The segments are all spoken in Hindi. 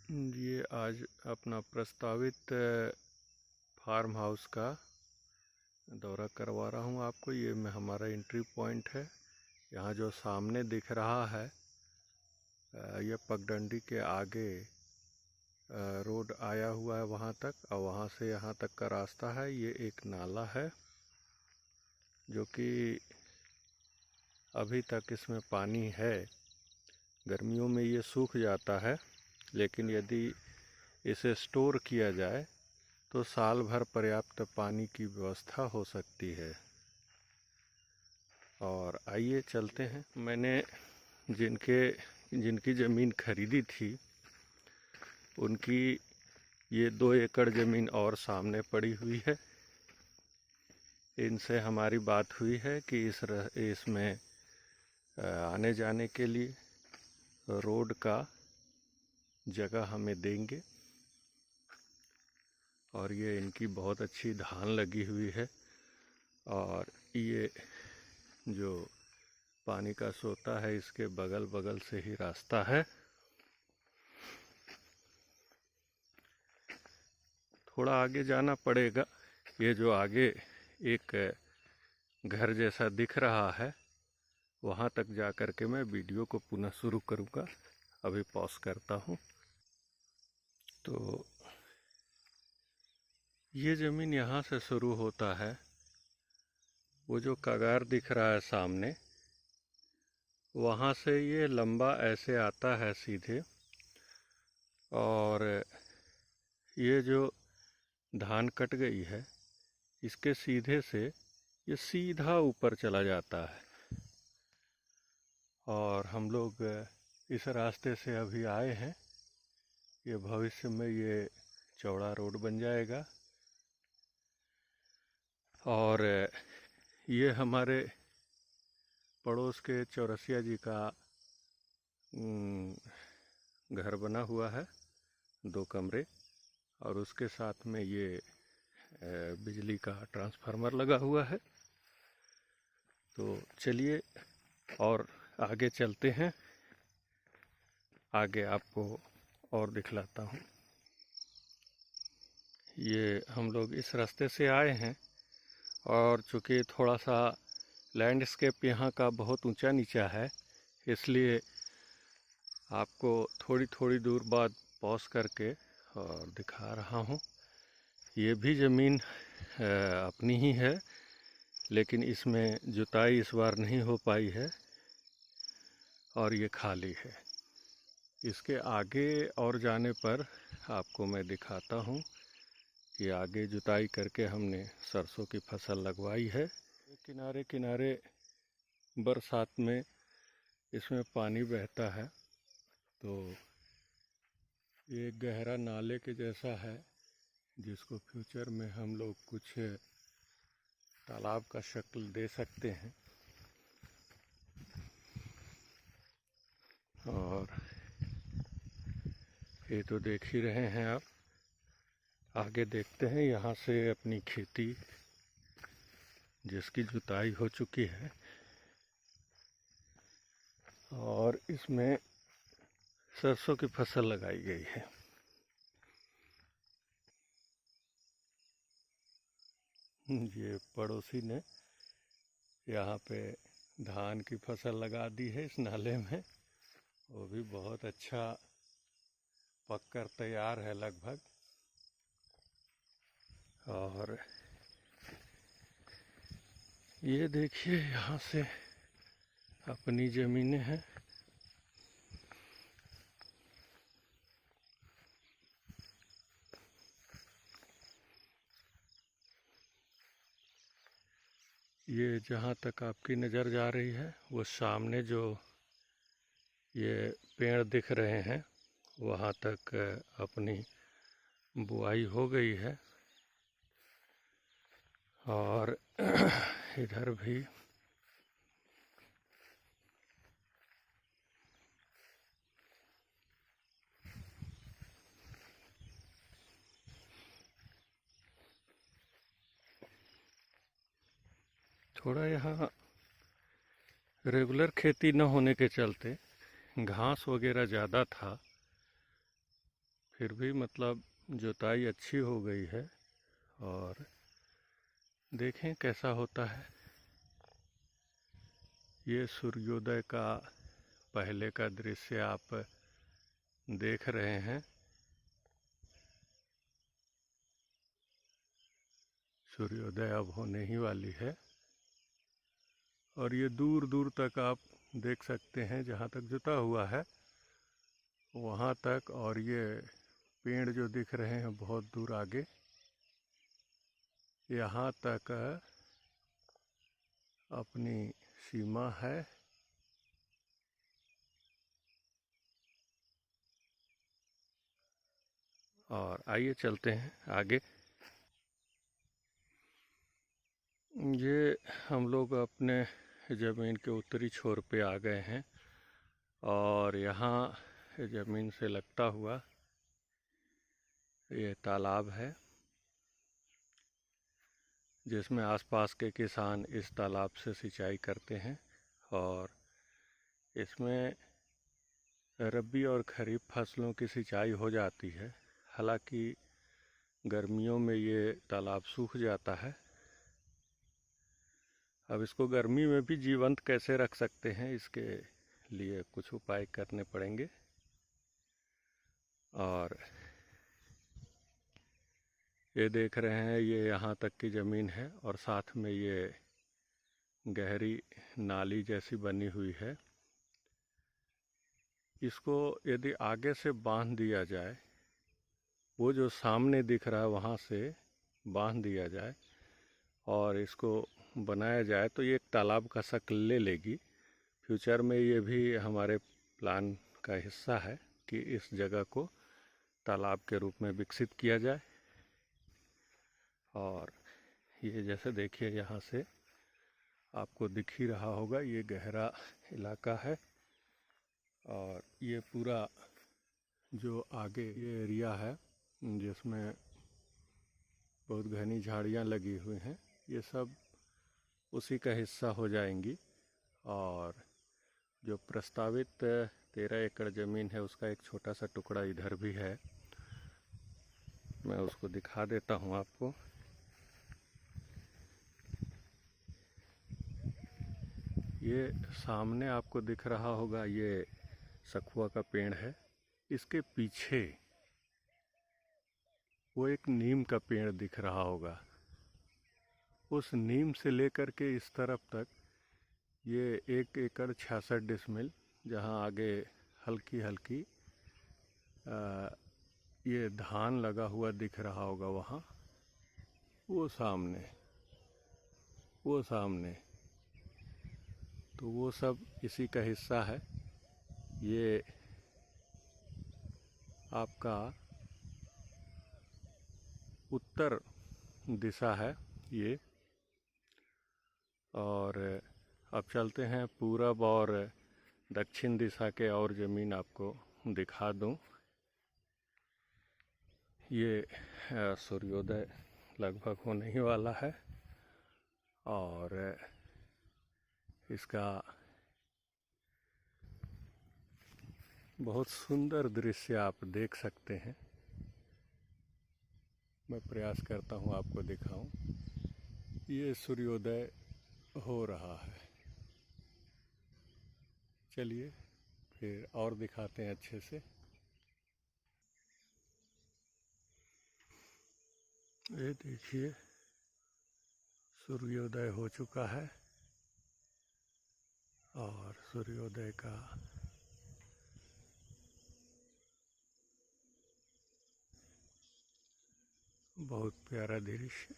ये आज अपना प्रस्तावित फार्म हाउस का दौरा करवा रहा हूँ आपको। ये में हमारा एंट्री पॉइंट है। यहाँ जो सामने दिख रहा है ये पगडंडी के आगे रोड आया हुआ है वहाँ तक, और वहाँ से यहाँ तक का रास्ता है। ये एक नाला है जो कि अभी तक इसमें पानी है। गर्मियों में ये सूख जाता है, लेकिन यदि इसे स्टोर किया जाए तो साल भर पर्याप्त पानी की व्यवस्था हो सकती है। और आइए चलते हैं। मैंने जिनकी ज़मीन खरीदी थी उनकी ये 2 एकड़ ज़मीन और सामने पड़ी हुई है। इनसे हमारी बात हुई है कि इसमें आने जाने के लिए रोड का जगह हमें देंगे। और ये इनकी बहुत अच्छी धान लगी हुई है, और ये जो पानी का सोता है इसके बगल बगल से ही रास्ता है। थोड़ा आगे जाना पड़ेगा। ये जो आगे एक घर जैसा दिख रहा है वहाँ तक जा कर के मैं वीडियो को पुनः शुरू करूँगा। अभी पॉज करता हूँ। तो ये ज़मीन यहाँ से शुरू होता है। वो जो कगार दिख रहा है सामने, वहाँ से ये लंबा ऐसे आता है सीधे, और ये जो धान कट गई है इसके सीधे से ये सीधा ऊपर चला जाता है। और हम लोग इस रास्ते से अभी आए हैं। ये भविष्य में ये चौड़ा रोड बन जाएगा। और ये हमारे पड़ोस के चौरसिया जी का घर बना हुआ है, 2 कमरे, और उसके साथ में ये बिजली का ट्रांसफार्मर लगा हुआ है। तो चलिए और आगे चलते हैं। आगे आपको और दिखलाता हूँ। ये हम लोग इस रास्ते से आए हैं, और चूँकि थोड़ा सा लैंडस्केप यहाँ का बहुत ऊंचा नीचा है, इसलिए आपको थोड़ी थोड़ी दूर बाद पॉज करके और दिखा रहा हूँ। ये भी ज़मीन अपनी ही है, लेकिन इसमें जुताई इस बार नहीं हो पाई है और ये खाली है। इसके आगे और जाने पर आपको मैं दिखाता हूँ कि आगे जुताई करके हमने सरसों की फसल लगवाई है। किनारे किनारे बरसात में इसमें पानी बहता है, तो ये गहरा नाले के जैसा है, जिसको फ्यूचर में हम लोग कुछ तालाब का शक्ल दे सकते हैं। और ये तो देख ही रहे हैं आप। आगे देखते हैं। यहाँ से अपनी खेती जिसकी जुताई हो चुकी है, और इसमें सरसों की फसल लगाई गई है। ये पड़ोसी ने यहाँ पे धान की फसल लगा दी है इस नाले में। वो भी बहुत अच्छा पककर तैयार है लगभग। और ये देखिए यहाँ से अपनी ज़मीनें हैं। ये जहाँ तक आपकी नज़र जा रही है, वो सामने जो ये पेड़ दिख रहे हैं वहाँ तक अपनी बुआई हो गई है। और इधर भी थोड़ा यहाँ रेगुलर खेती न होने के चलते घास वगैरह ज़्यादा था, फिर भी मतलब जुताई अच्छी हो गई है। और देखें कैसा होता है। ये सूर्योदय का पहले का दृश्य आप देख रहे हैं। सूर्योदय अब होने ही वाली है और ये दूर दूर तक आप देख सकते हैं, जहाँ तक जुता हुआ है वहाँ तक। और ये पेड़ जो दिख रहे हैं बहुत दूर आगे, यहाँ तक अपनी सीमा है। और आइए चलते हैं आगे। ये हम लोग अपने ज़मीन के उत्तरी छोर पे आ गए हैं और यहाँ ज़मीन से लगता हुआ ये तालाब है, जिसमें आसपास के किसान इस तालाब से सिंचाई करते हैं। और इसमें रबी और खरीफ फसलों की सिंचाई हो जाती है। हालांकि गर्मियों में ये तालाब सूख जाता है। अब इसको गर्मी में भी जीवंत कैसे रख सकते हैं, इसके लिए कुछ उपाय करने पड़ेंगे। और ये देख रहे हैं, ये यहाँ तक की ज़मीन है और साथ में ये गहरी नाली जैसी बनी हुई है। इसको यदि आगे से बांध दिया जाए, वो जो सामने दिख रहा है वहाँ से बांध दिया जाए और इसको बनाया जाए, तो ये एक तालाब का शक्ल ले लेगी। फ्यूचर में ये भी हमारे प्लान का हिस्सा है कि इस जगह को तालाब के रूप में विकसित किया जाए। और ये जैसे देखिए, यहाँ से आपको दिख ही रहा होगा, ये गहरा इलाका है। और ये पूरा जो आगे ये एरिया है, जिसमें बहुत घनी झाड़ियाँ लगी हुई हैं, ये सब उसी का हिस्सा हो जाएंगी। और जो प्रस्तावित 13 एकड़ ज़मीन है, उसका एक छोटा सा टुकड़ा इधर भी है। मैं उसको दिखा देता हूँ आपको। ये सामने आपको दिख रहा होगा, ये सखुआ का पेड़ है। इसके पीछे वो एक नीम का पेड़ दिख रहा होगा। उस नीम से लेकर के इस तरफ तक ये 1 एकड़ 66 डिसमिल, जहाँ आगे हल्की हल्की ये धान लगा हुआ दिख रहा होगा, वहाँ वो सामने तो वो सब इसी का हिस्सा है। ये आपका उत्तर दिशा है ये। और अब चलते हैं पूरब और दक्षिण दिशा के और ज़मीन आपको दिखा दूं। ये सूर्योदय लगभग होने ही वाला है और इसका बहुत सुंदर दृश्य आप देख सकते हैं। मैं प्रयास करता हूँ आपको दिखाऊं। ये सूर्योदय हो रहा है। चलिए फिर और दिखाते हैं अच्छे से। ये देखिए, सूर्योदय हो चुका है और सूर्योदय का बहुत प्यारा दृश्य।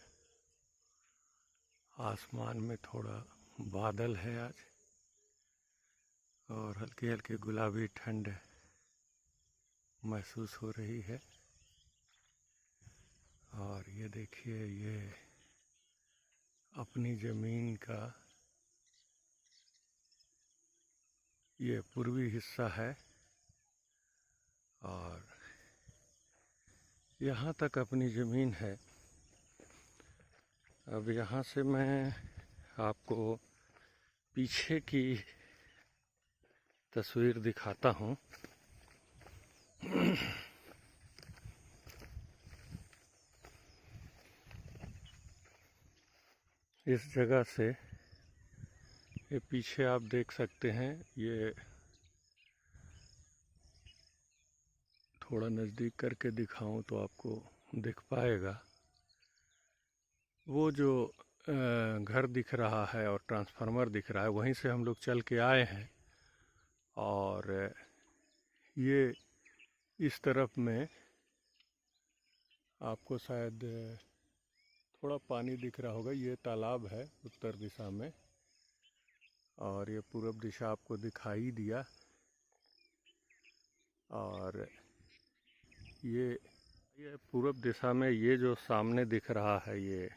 आसमान में थोड़ा बादल है आज और हल्की हल्की गुलाबी ठंड महसूस हो रही है। और ये देखिए, ये अपनी ज़मीन का ये पूर्वी हिस्सा है और यहाँ तक अपनी ज़मीन है। अब यहाँ से मैं आपको पीछे की तस्वीर दिखाता हूँ। इस जगह से ये पीछे आप देख सकते हैं, ये थोड़ा नज़दीक करके दिखाऊं तो आपको दिख पाएगा। वो जो घर दिख रहा है और ट्रांसफार्मर दिख रहा है, वहीं से हम लोग चल के आए हैं। और ये इस तरफ में आपको शायद थोड़ा पानी दिख रहा होगा, ये तालाब है उत्तर दिशा में, और ये पूरब दिशा आपको दिखाई दिया। और ये पूरब दिशा में ये जो सामने दिख रहा है, ये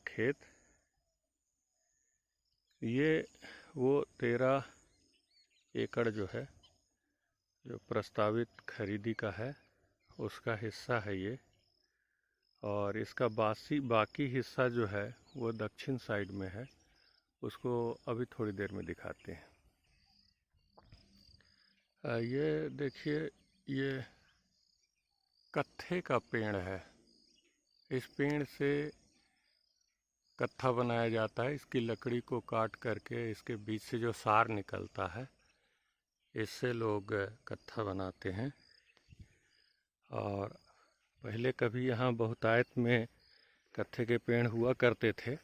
खेत, ये वो 13 एकड़ जो है, जो प्रस्तावित खरीदी का है, उसका हिस्सा है ये। और इसका बाकी हिस्सा जो है वो दक्षिण साइड में है, उसको अभी थोड़ी देर में दिखाते हैं। ये देखिए, ये कत्थे का पेड़ है। इस पेड़ से कत्था बनाया जाता है। इसकी लकड़ी को काट करके इसके बीच से जो सार निकलता है, इससे लोग कत्था बनाते हैं। और पहले कभी यहाँ बहुतायत में कत्थे के पेड़ हुआ करते थे,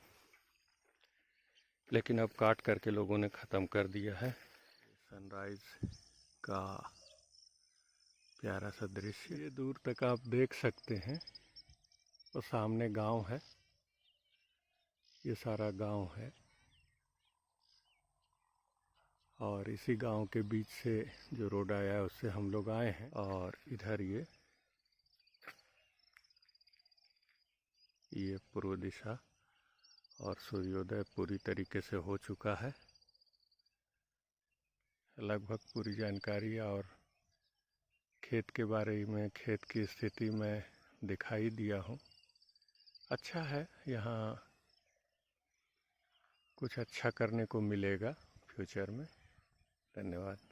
लेकिन अब काट करके लोगों ने ख़त्म कर दिया है। सनराइज का प्यारा सा दृश्य ये दूर तक आप देख सकते हैं। और सामने गांव है, ये सारा गांव है। और इसी गांव के बीच से जो रोड आया है उससे हम लोग आए हैं। और इधर ये पूर्व दिशा, और सूर्योदय पूरी तरीके से हो चुका है। लगभग पूरी जानकारी और खेत के बारे में, खेत की स्थिति में दिखाई दिया हूँ। अच्छा है, यहाँ कुछ अच्छा करने को मिलेगा फ्यूचर में। धन्यवाद।